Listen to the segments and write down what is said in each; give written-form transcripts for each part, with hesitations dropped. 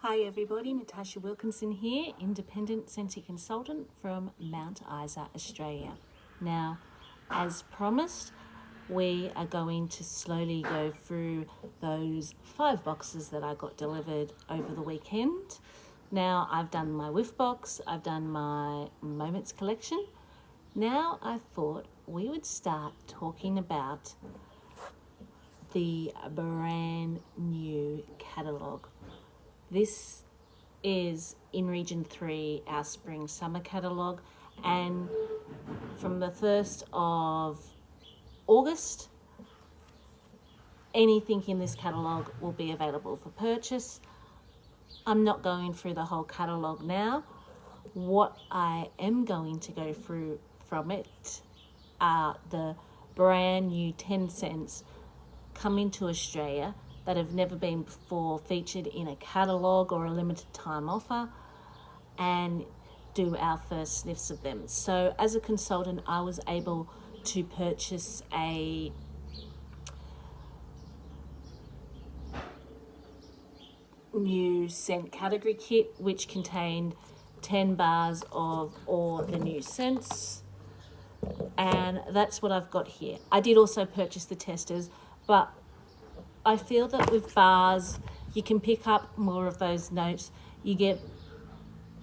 Hi everybody, Natasha Wilkinson here, independent Sensi consultant from Mount Isa, Australia. Now, as promised, we are going to slowly go through those 5 boxes that I got delivered over the weekend. Now, I've done my whiff box, I've done my moments collection. Now, I thought we would start talking about the brand new catalogue. This is in Region 3, our Spring Summer catalogue, and from the 1st of August, anything in this catalogue will be available for purchase. I'm not going through the whole catalogue now. What I am going to go through from it are the brand new 10 cents coming to Australia that have never been before featured in a catalogue or a limited time offer, and do our first sniffs of them. So as a consultant, I was able to purchase a new scent category kit which contained 10 bars of all the new scents, and that's what I've got here. I did also purchase the testers, but I feel that with bars, you can pick up more of those notes. You get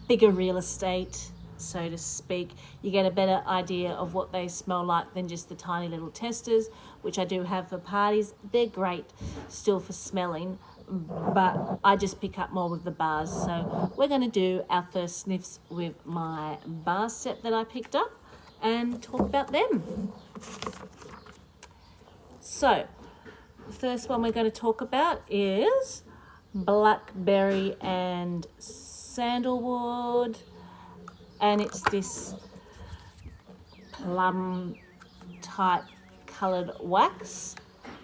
bigger real estate, so to speak. You get a better idea of what they smell like than just the tiny little testers, which I do have for parties. They're great still for smelling, but I just pick up more with the bars. So we're going to do our first sniffs with my bar set that I picked up and talk about them. So, the first one we're going to talk about is blackberry and sandalwood, and it's this plum type coloured wax,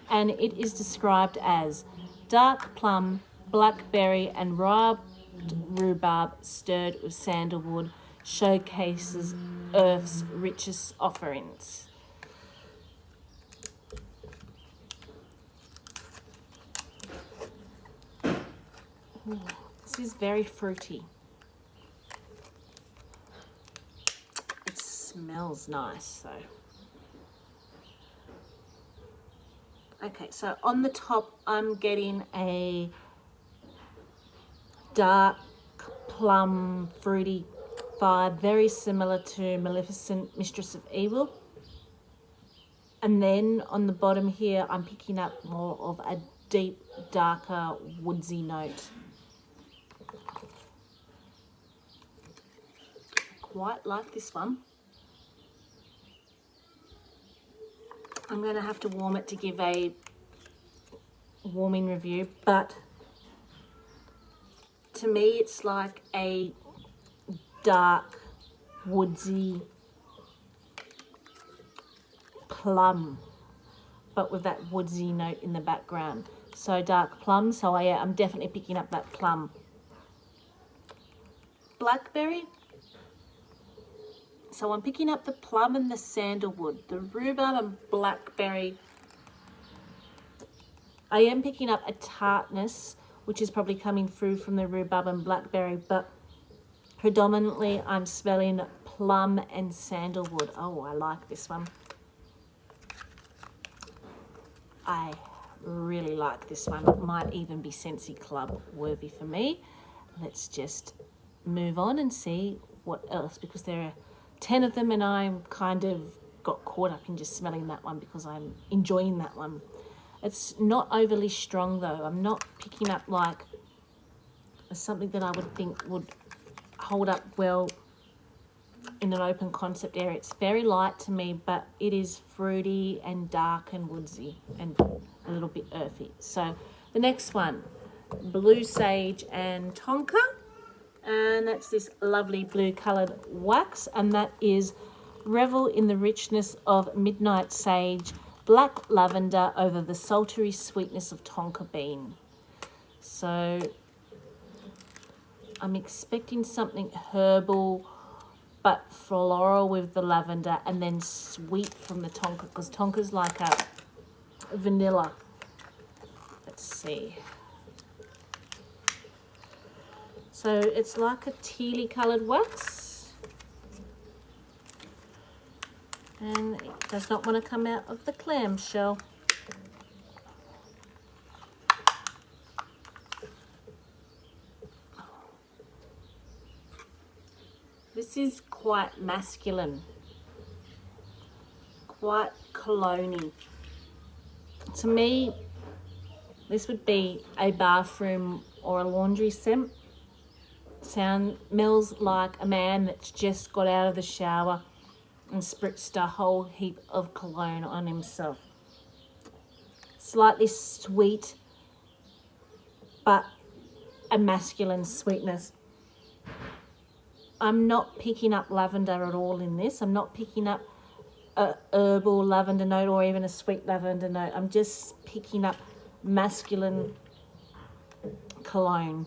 and it is described as dark plum, blackberry and rhubarb stirred with sandalwood, showcases Earth's richest offerings. Ooh, this is very fruity. It smells nice though. Okay, so on the top I'm getting a dark plum fruity vibe, very similar to Maleficent, Mistress of Evil. And then on the bottom here I'm picking up more of a deep, darker, woodsy note. Quite like this one. I'm going to have to warm it to give a warming review, but to me it's like a dark, woodsy plum, but with that woodsy note in the background. So dark plum, so I'm definitely picking up that plum. Blackberry. So I'm picking up the plum and the sandalwood, the rhubarb and blackberry. I am picking up a tartness, which is probably coming through from the rhubarb and blackberry, but predominantly I'm smelling plum and sandalwood. Oh, I like this one. I really like this one. It might even be Sensi Club worthy for me. Let's just move on and see what else, because there are 10 of them and I'm kind of got caught up in just smelling that one because I'm enjoying that one. It's not overly strong though. I'm not picking up like something that I would think would hold up well in an open concept area. It's very light to me, but it is fruity and dark and woodsy and a little bit earthy. So the next one, blue sage and tonka. And that's this lovely blue coloured wax, and that is revel in the richness of midnight sage, black lavender over the sultry sweetness of tonka bean. So I'm expecting something herbal but floral with the lavender, and then sweet from the tonka, because tonka's like a vanilla. Let's see. So it's like a tealy coloured wax. And it does not want to come out of the clamshell. This is quite masculine, quite cologne-y. To me, this would be a bathroom or a laundry scent. Smells like a man that's just got out of the shower and spritzed a whole heap of cologne on himself. Slightly sweet, but a masculine sweetness. I'm not picking up lavender at all in this. I'm not picking up a herbal lavender note or even a sweet lavender note. I'm just picking up masculine cologne.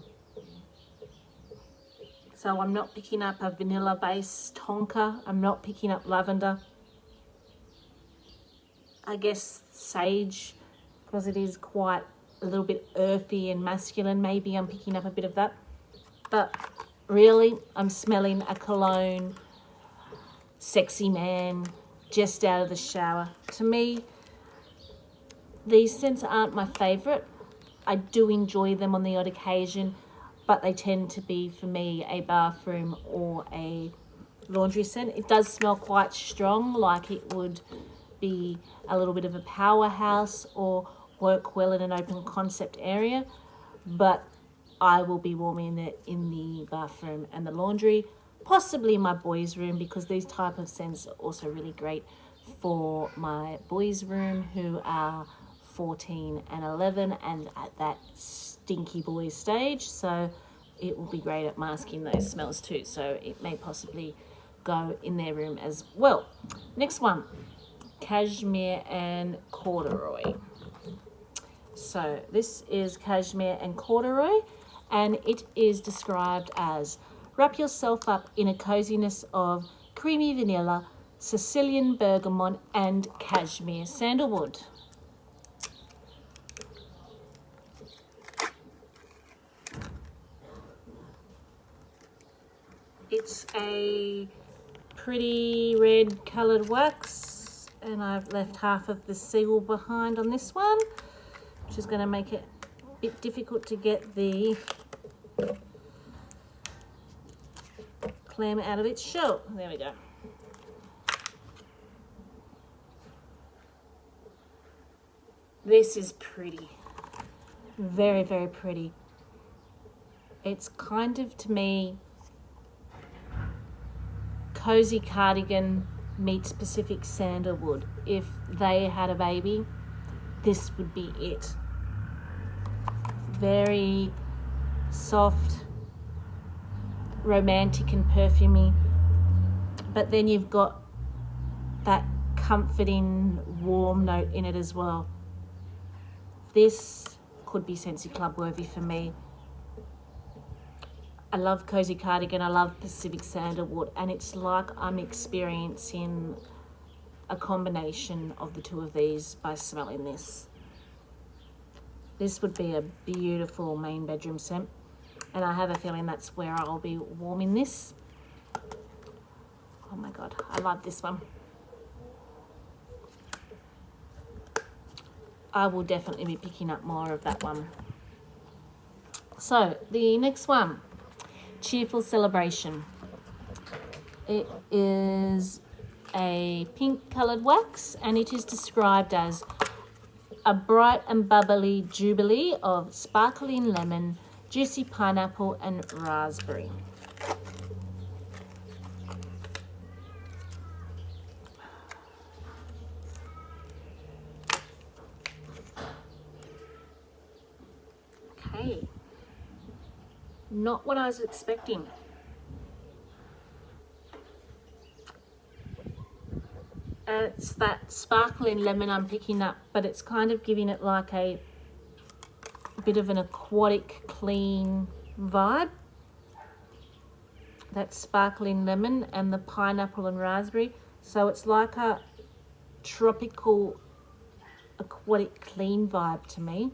So I'm not picking up a vanilla based tonka. I'm not picking up lavender. I guess sage, because it is quite a little bit earthy and masculine. Maybe I'm picking up a bit of that. But really, I'm smelling a cologne, sexy man, just out of the shower. To me, these scents aren't my favourite. I do enjoy them on the odd occasion, but they tend to be, for me, a bathroom or a laundry scent. It does smell quite strong, like it would be a little bit of a powerhouse or work well in an open concept area, but I will be warming it in the bathroom and the laundry, possibly in my boys' room, because these type of scents are also really great for my boys' room who are 14 and 11 and at that stinky boy stage. So it will be great at masking those smells too. So it may possibly go in their room as well. Next one, cashmere and corduroy. So this is cashmere and corduroy, and it is described as wrap yourself up in a coziness of creamy vanilla, Sicilian bergamot and cashmere sandalwood. It's a pretty red coloured wax, and I've left half of the seal behind on this one, which is going to make it a bit difficult to get the clam out of its shell. There we go. This is pretty. Very, very pretty. It's kind of, to me, cozy cardigan meets Pacific sandalwood. If they had a baby, this would be it. Very soft, romantic and perfumey, but then you've got that comforting, warm note in it as well. This could be Scentsy Club worthy for me. I love cozy cardigan, I love Pacific sandalwood, and it's like I'm experiencing a combination of the two of these by smelling this. This would be a beautiful main bedroom scent, and I have a feeling that's where I'll be warming this. Oh my God, I love this one. I will definitely be picking up more of that one. So the next one, Cheerful Celebration. It is a pink coloured wax, and it is described as a bright and bubbly jubilee of sparkling lemon, juicy pineapple and raspberry. Okay, not what I was expecting. It's that sparkling lemon I'm picking up, but it's kind of giving it like a bit of an aquatic clean vibe. That sparkling lemon and the pineapple and raspberry. So it's like a tropical aquatic clean vibe to me.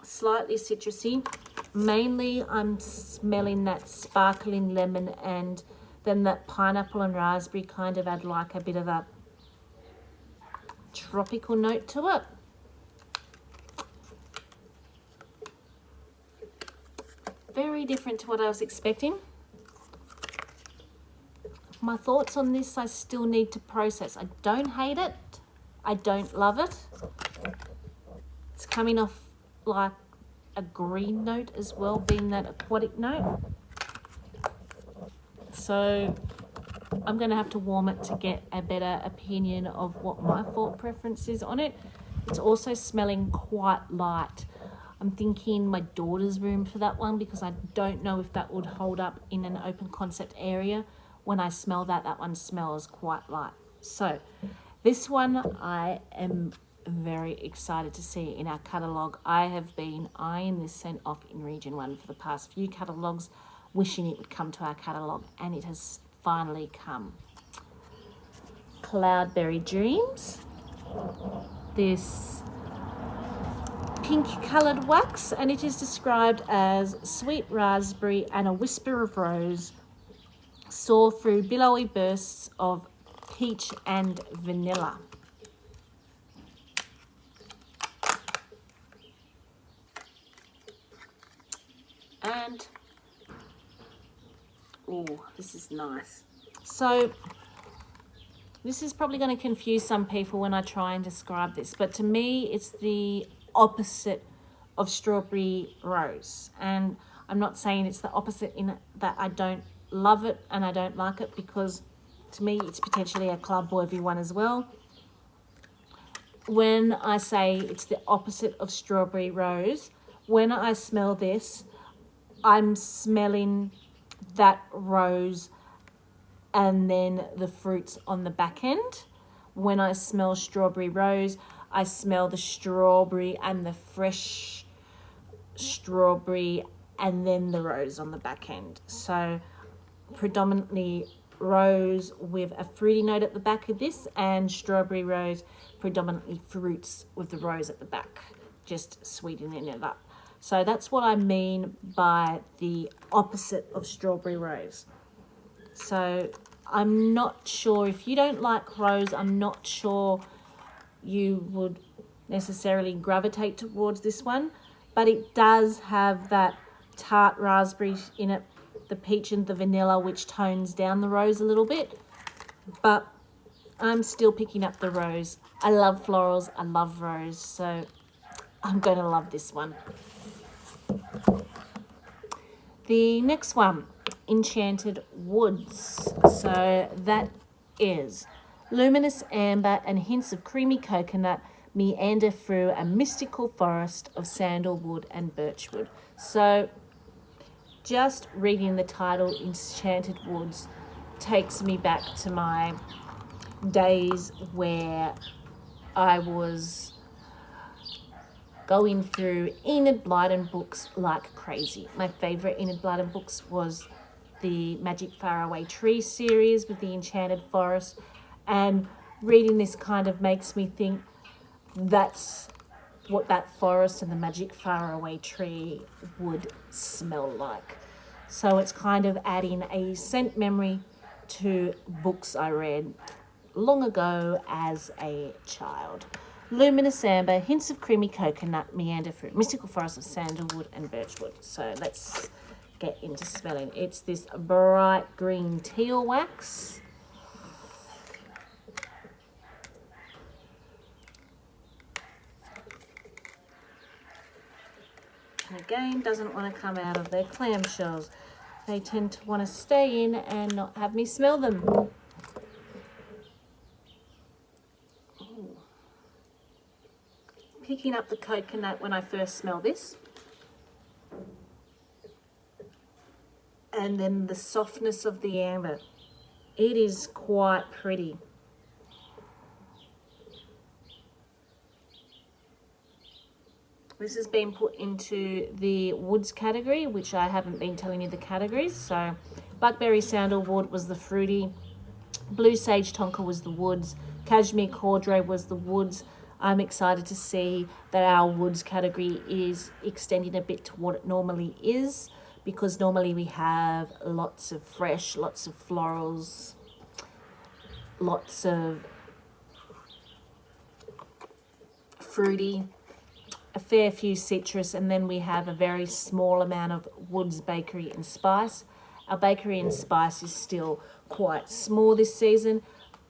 slightly citrusy. Mainly I'm smelling that sparkling lemon, and then that pineapple and raspberry kind of add like a bit of a tropical note to it. Very different to what I was expecting. My thoughts on this, I still need to process. I don't hate it. I don't love it. It's coming off like a green note as well, being that aquatic note. So I'm going to have to warm it to get a better opinion of what my thought preference is on it. It's also smelling quite light. I'm thinking my daughter's room for that one, because I don't know if that would hold up in an open concept area. When I smell that, that one smells quite light. So this one I am very excited to see in our catalogue. I have been eyeing this scent off in Region 1 for the past few catalogues, wishing it would come to our catalogue, and it has finally come. Cloudberry Dreams. This pink coloured wax, and it is described as sweet raspberry and a whisper of rose soar through billowy bursts of peach and vanilla. And oh, this is nice. So this is probably going to confuse some people when I try and describe this, but to me it's the opposite of strawberry rose. And I'm not saying it's the opposite in that I don't love it and I don't like it, because to me it's potentially a club worthy one as well. When I say it's the opposite of strawberry rose, when I smell this, I'm smelling that rose and then the fruits on the back end. When I smell strawberry rose, I smell the strawberry and the fresh strawberry and then the rose on the back end. So predominantly rose with a fruity note at the back of this, and strawberry rose, predominantly fruits with the rose at the back, just sweetening it up. So that's what I mean by the opposite of strawberry rose. So I'm not sure, if you don't like rose, I'm not sure you would necessarily gravitate towards this one, but it does have that tart raspberry in it, the peach and the vanilla, which tones down the rose a little bit, but I'm still picking up the rose. I love florals, I love rose, so I'm going to love this one. The next one, Enchanted Woods. So that is luminous amber and hints of creamy coconut meander through a mystical forest of sandalwood and birchwood. So just reading the title, Enchanted Woods, takes me back to my days where I was going through Enid Blyton books like crazy. My favourite Enid Blyton books was the Magic Faraway Tree series with the Enchanted Forest, and reading this kind of makes me think that's what that forest and the Magic Faraway Tree would smell like. So it's kind of adding a scent memory to books I read long ago as a child. Luminous amber, hints of creamy coconut, meander through mystical forest of sandalwood and birchwood. So let's get into smelling. It's this bright green teal wax. And again, doesn't want to come out of their clamshells. They tend to want to stay in and not have me smell them. Picking up the coconut when I first smell this, and then the softness of the amber. It is quite pretty. This has been put into the woods category, which I haven't been telling you the categories. So Blackberry Sandalwood was the fruity, Blue Sage Tonka was the woods, Cashmere Cordray was the woods, I'm excited to see that our woods category is extending a bit to what it normally is, because normally we have lots of fresh, lots of florals, lots of fruity, a fair few citrus, and then we have a very small amount of woods, bakery and spice. Our bakery and spice is still quite small this season,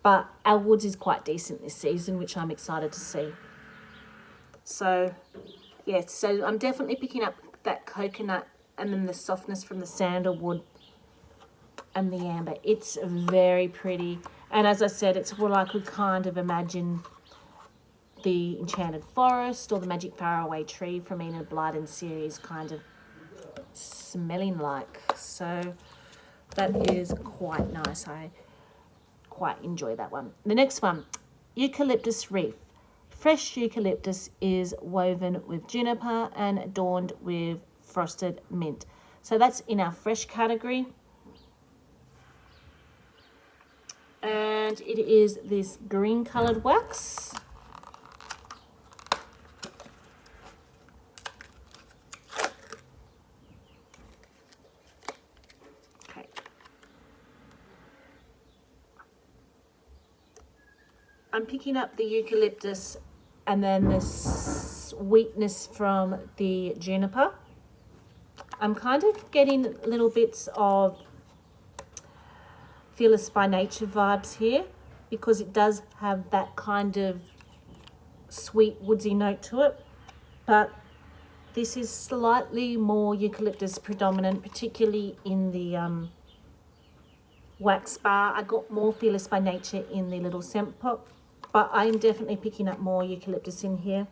but our woods is quite decent this season, which I'm excited to see. So, yes, so I'm definitely picking up that coconut and then the softness from the sandalwood and the amber. It's very pretty. And as I said, it's what I could kind of imagine the Enchanted Forest or the Magic Faraway Tree from Enid Blyton series kind of smelling like. So that is quite nice. I quite enjoy that one. The next one, Eucalyptus Reef. Fresh eucalyptus is woven with juniper and adorned with frosted mint. So that's in our fresh category. And it is this green coloured wax. I'm picking up the eucalyptus and then the sweetness from the juniper. I'm kind of getting little bits of Fearless by Nature vibes here, because it does have that kind of sweet woodsy note to it, but this is slightly more eucalyptus predominant, particularly in the wax bar. I got more Fearless by Nature in the little scent pot, but I'm definitely picking up more eucalyptus in here.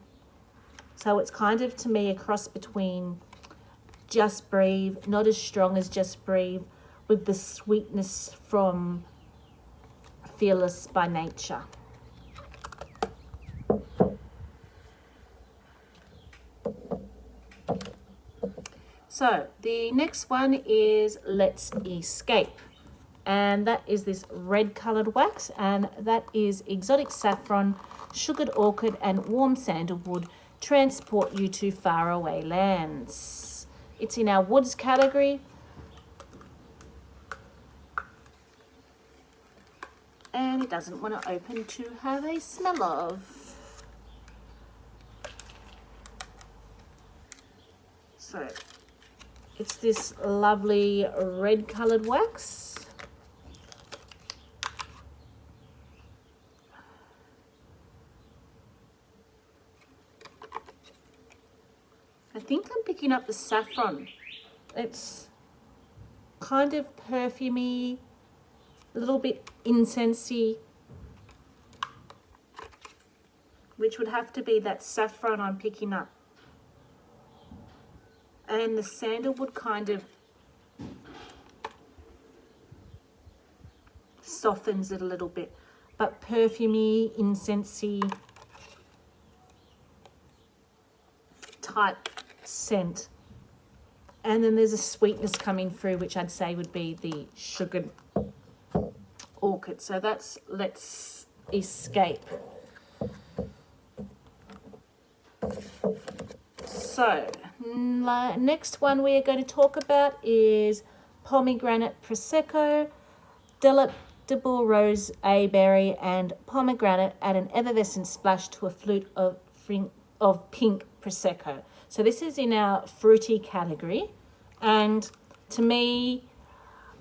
So it's kind of, to me, a cross between Just Breathe, not as strong as Just Breathe, with the sweetness from Fearless by Nature. So the next one is Let's Escape. And that is this red coloured wax, and that is exotic saffron, sugared orchid and warm sandalwood transport you to faraway lands. It's in our woods category. And it doesn't want to open to have a smell of. So it's this lovely red coloured wax. I think I'm picking up the saffron. It's kind of perfumey, a little bit incensey, which would have to be that saffron I'm picking up. And the sandalwood kind of softens it a little bit, but perfumey, incensey type scent. And then there's a sweetness coming through, which I'd say would be the sugared orchid. So that's Let's Escape. So next one we are going to talk about is Pomegranate Prosecco, Delectable Rose Berry and Pomegranate add an effervescent splash to a flute of pink Prosecco. So this is in our fruity category, and to me,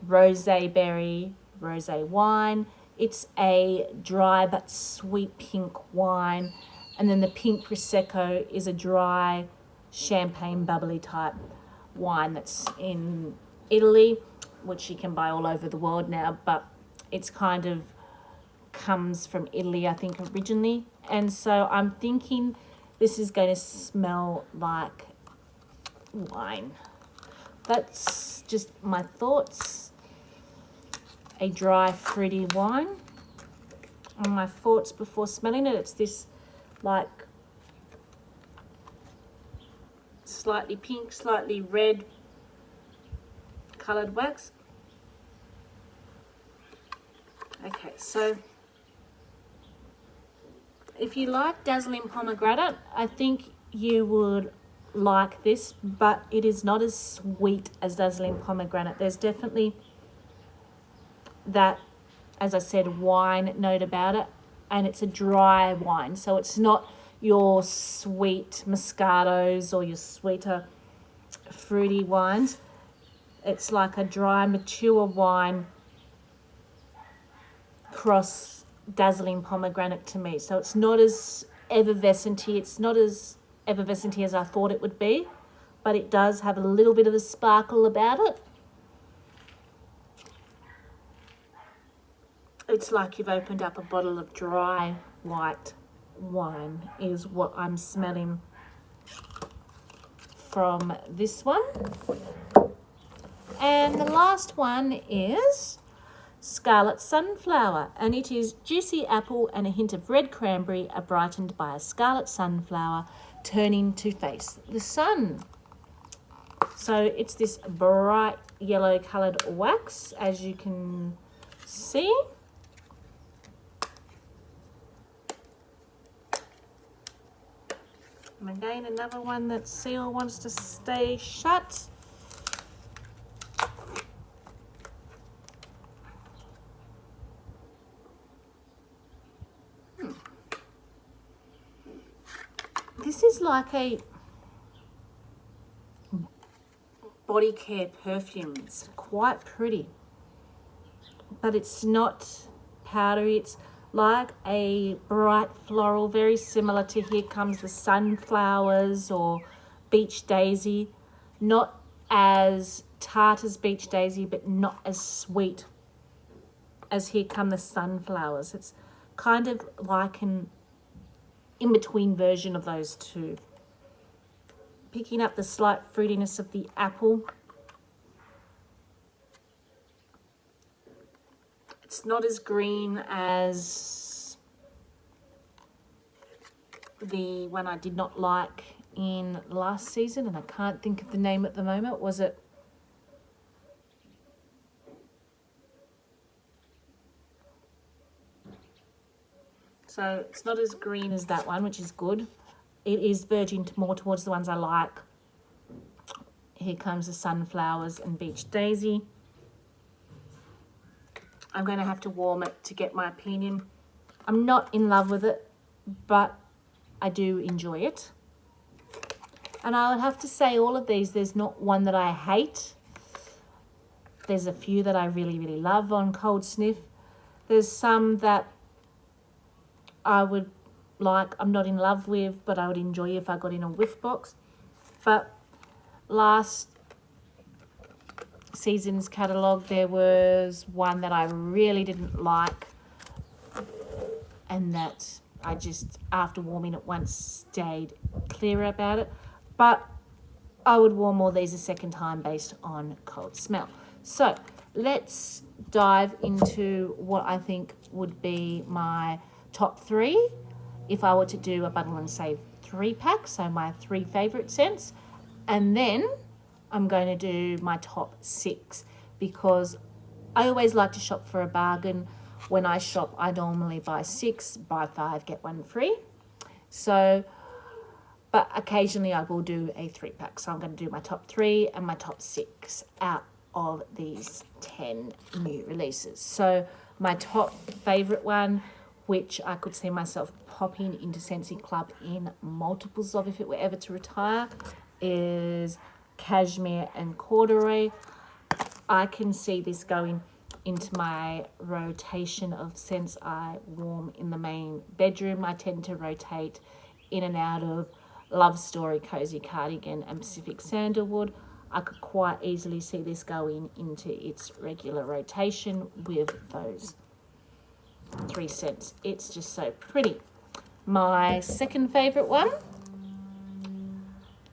rosé berry, rosé wine, it's a dry but sweet pink wine, and then the pink Prosecco is a dry champagne bubbly type wine that's in Italy, which you can buy all over the world now, but it's kind of comes from Italy, I think, originally. And so I'm thinking this is going to smell like wine. That's just my thoughts. A dry, fruity wine. And my thoughts before smelling it, it's this like slightly pink, slightly red coloured wax. Okay, so If you like Dazzling Pomegranate, I think you would like this, but it is not as sweet as Dazzling Pomegranate. There's definitely that, as I said, wine note about it, and it's a dry wine, so it's not your sweet Moscatos or your sweeter fruity wines. It's like a dry, mature wine cross Dazzling Pomegranate to me. So it's not as effervescent-y. It's not as effervescent-y as I thought it would be, but it does have a little bit of a sparkle about it. It's like you've opened up a bottle of dry white wine is what I'm smelling from this one. And the last one is Scarlet Sunflower, and it is juicy apple and a hint of red cranberry are brightened by a scarlet sunflower turning to face the sun. So it's this bright yellow coloured wax, as you can see. And again, another one that seal wants to stay shut. This is like a body care perfume. It's quite pretty, but it's not powdery. It's like a bright floral, very similar to Here Comes the Sunflowers or Beach Daisy. Not as tart as Beach Daisy, but not as sweet as Here Come the Sunflowers. It's kind of like an in-between version of those two. Picking up the slight fruitiness of the apple. It's not as green as the one I did not like in last season, and I can't think of the name at the moment. Was it? So it's not as green as that one, which is good. It is verging more towards the ones I like. Here Comes the Sunflowers and Beach Daisy. I'm going to have to warm it to get my opinion. I'm not in love with it, but I do enjoy it. And I would have to say all of these, there's not one that I hate. There's a few that I really, really love on Cold Sniff. There's some that I would like, I'm not in love with, but I would enjoy if I got in a whiff box. But last season's catalogue, there was one that I really didn't like, and that I just, after warming it once, stayed clear about it. But I would warm all these a second time based on cold smell. So let's dive into what I think would be my top three if I were to do a bundle and save 3-pack, so my 3 favourite scents. And then I'm going to do my top 6, because I always like to shop for a bargain. When I shop, I normally buy 6, buy 5, get 1 free. So, but occasionally I will do a 3-pack. So I'm going to do my top 3 and my top 6 out of these 10 new releases. So my top favourite one, which I could see myself popping into Scentsy Club in multiples of if it were ever to retire, is Cashmere and Corduroy. I can see this going into my rotation of scents I warm in the main bedroom. I tend to rotate in and out of Love Story, Cozy Cardigan and Pacific Sandalwood. I could quite easily see this going into its regular rotation with those 3 scents. It's just so pretty. My second favourite one,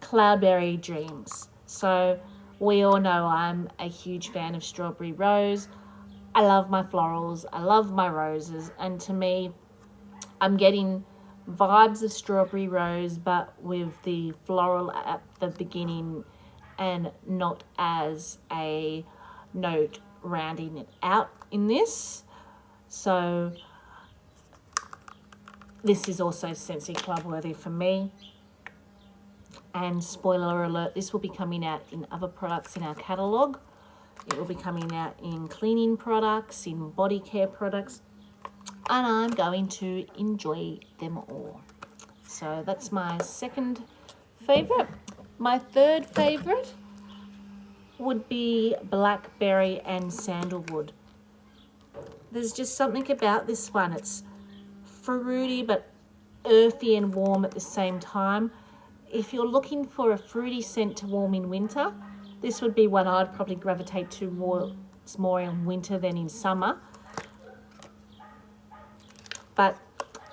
Cloudberry Dreams. So we all know I'm a huge fan of Strawberry Rose. I love my florals, I love my roses, and to me, I'm getting vibes of Strawberry Rose, but with the floral at the beginning and not as a note rounding it out in this. So this is also Scentsy Club worthy for me. And spoiler alert, this will be coming out in other products in our catalogue. It will be coming out in cleaning products, in body care products, and I'm going to enjoy them all. So that's my second favourite. My third favourite would be blackberry and sandalwood. There's just something about this one. It's fruity but earthy and warm at the same time. If you're looking for a fruity scent to warm in winter, this would be one I'd probably gravitate towards more in winter than in summer. But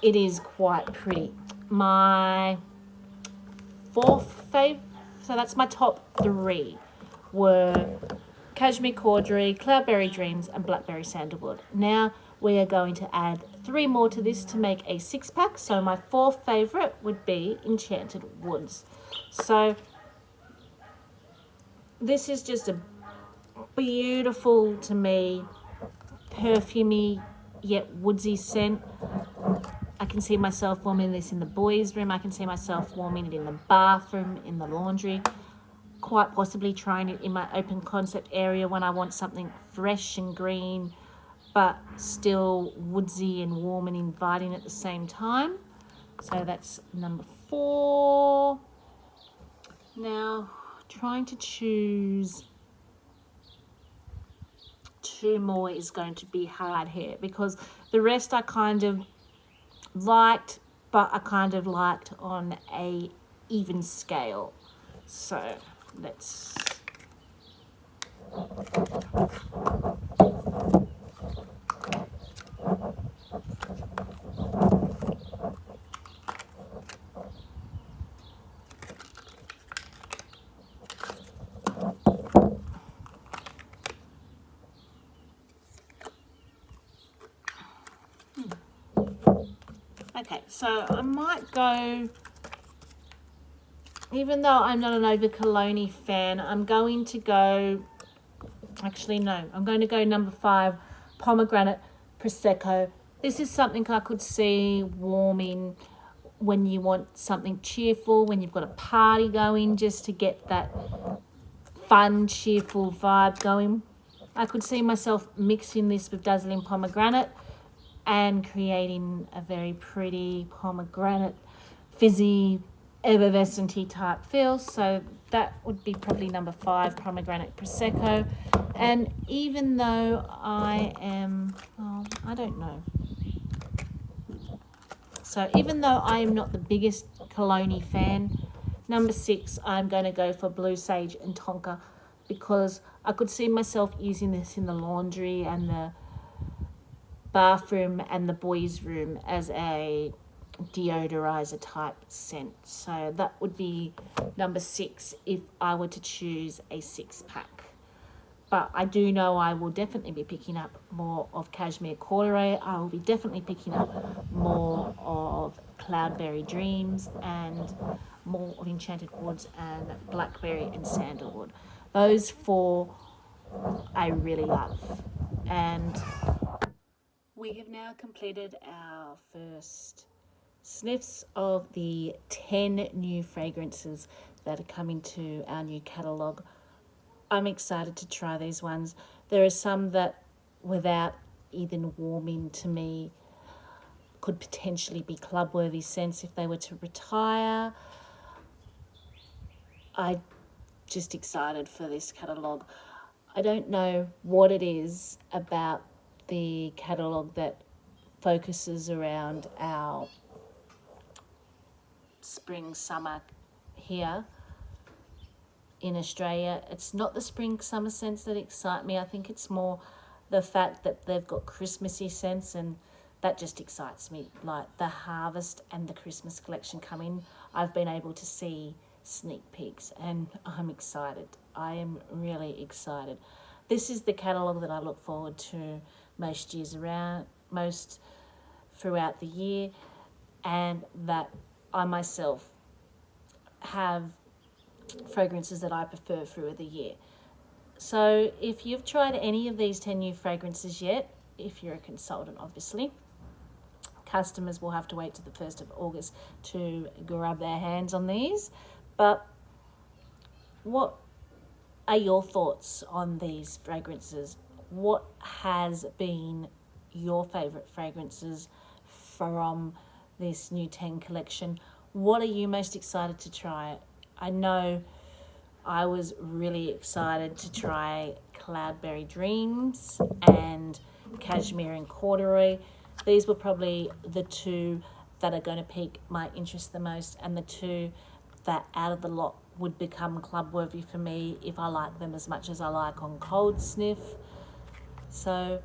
it is quite pretty. My fourth favourite, so that's my top three, were Cashmere Corduroy, Cloudberry Dreams, and Blackberry Sandalwood. Now we are going to add 3 more to this to make a 6-pack. So my fourth favourite would be Enchanted Woods. So this is just a beautiful, to me, perfumey yet woodsy scent. I can see myself warming this in the boys' room. I can see myself warming it in the bathroom, in the laundry, quite possibly trying it in my open concept area when I want something fresh and green, but still woodsy and warm and inviting at the same time. So that's number 4. Now, trying to choose 2 more is going to be hard here, because the rest I kind of liked, but I kind of liked on a even scale. So let's okay, so I might go, even though I'm not an over cologne fan, I'm going to go, actually no, I'm going to go number 5, Pomegranate Prosecco. This is something I could see warming when you want something cheerful, when you've got a party going, just to get that fun, cheerful vibe going. I could see myself mixing this with Dazzling Pomegranate and creating a very pretty pomegranate, fizzy, effervescent-y type feel. So that would be probably number 5, Pomegranate Prosecco. And even though I am, oh, I don't know. So even though I am not the biggest cologne fan, number 6, I'm going to go for Blue Sage and Tonka, because I could see myself using this in the laundry and the bathroom and the boys' room as a deodorizer type scent. So that would be number 6 if I were to choose a 6-pack. But I do know I will definitely be picking up more of Cashmere Corduroy. I will be definitely picking up more of Cloudberry Dreams and more of Enchanted Woods and Blackberry and Sandalwood. Those 4 I really love. And we have now completed our first sniffs of the 10 new fragrances that are coming to our new catalogue. I'm excited to try these ones. There are some that, without even warming to me, could potentially be club-worthy scents if they were to retire. I'm just excited for this catalogue. I don't know what it is about the catalogue that focuses around our spring, summer here in Australia. It's not the spring, summer scents that excite me. I think it's more the fact that they've got Christmassy scents, and that just excites me. Like the harvest and the Christmas collection coming, I've been able to see sneak peeks and I'm excited. I am really excited. This is the catalogue that I look forward to most throughout the year, and that I myself have fragrances that I prefer through the year. So if you've tried any of these 10 new fragrances yet, if you're a consultant obviously, customers will have to wait to the 1st of August to grab their hands on these. But what are your thoughts on these fragrances? What has been your favourite fragrances from this new 10 collection? What are you most excited to try? I know I was really excited to try Cloudberry Dreams and Cashmere and Corduroy. These were probably the two that are going to pique my interest the most, and the two that out of the lot would become club worthy for me if I like them as much as I like on Cold Sniff. So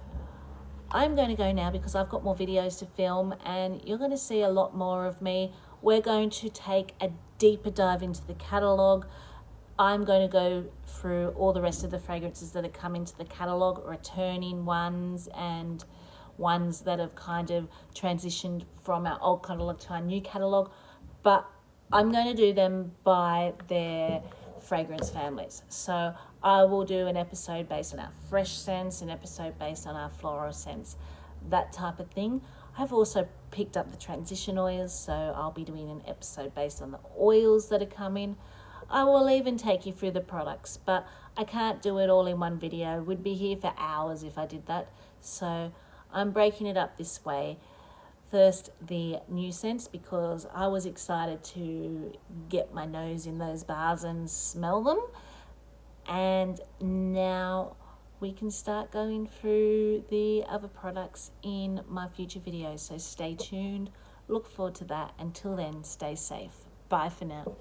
I'm going to go now because I've got more videos to film, and you're going to see a lot more of me. We're going to take a deeper dive into the catalogue. I'm going to go through all the rest of the fragrances that have come into the catalogue, returning ones and ones that have kind of transitioned from our old catalogue to our new catalogue. But I'm going to do them by their fragrance families. So I will do an episode based on our fresh scents, an episode based on our floral scents, that type of thing. I've also picked up the transition oils, so I'll be doing an episode based on the oils that are coming. I will even take you through the products, but I can't do it all in one video. We'd be here for hours if I did that. So I'm breaking it up this way. First, the new scents, because I was excited to get my nose in those bars and smell them. And now we can start going through the other products in my future videos. So stay tuned. Look forward to that. Until then, stay safe. Bye for now.